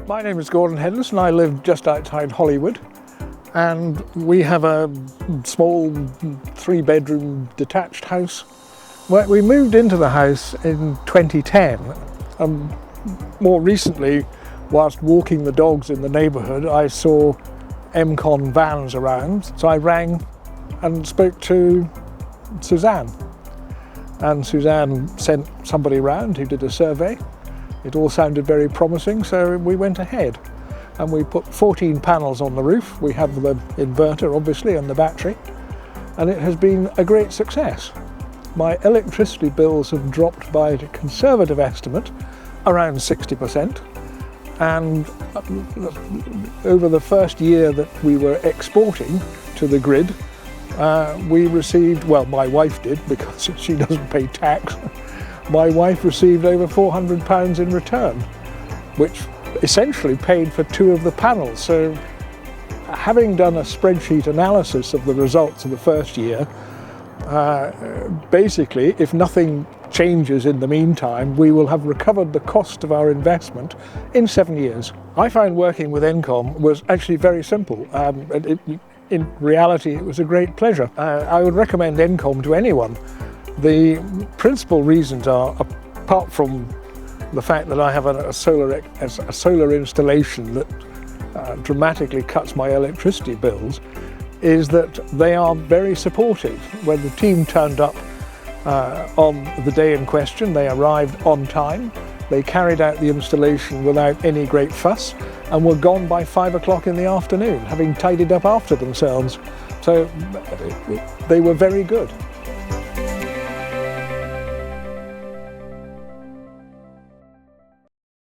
My name is Gordon Headless and I live just outside Hollywood, and we have a small 3-bedroom detached house. We moved into the house in 2010, and more recently, whilst walking the dogs in the neighbourhood, I saw Encom vans around, so I rang and spoke to Suzanne. And Suzanne sent somebody round who did a survey. It all sounded very promising, so we went ahead and we put 14 panels on the roof. We have the inverter, obviously, and the battery, and it has been a great success. My electricity bills have dropped by a conservative estimate around 60%, and over the first year that we were exporting to the grid, we received, well, my wife did, because she doesn't pay tax. My wife received over £400 in return, which essentially paid for 2 of the panels. So having done a spreadsheet analysis of the results of the first year, basically, if nothing changes in the meantime, we will have recovered the cost of our investment in 7 years. I found working with Encom was actually very simple. In reality, it was a great pleasure. I would recommend Encom to anyone. The principal reasons are, apart from the fact that I have a solar installation that dramatically cuts my electricity bills, is that they are very supportive. When the team turned up on the day in question, they arrived on time, they carried out the installation without any great fuss, and were gone by 5 o'clock in the afternoon, having tidied up after themselves. So they were very good.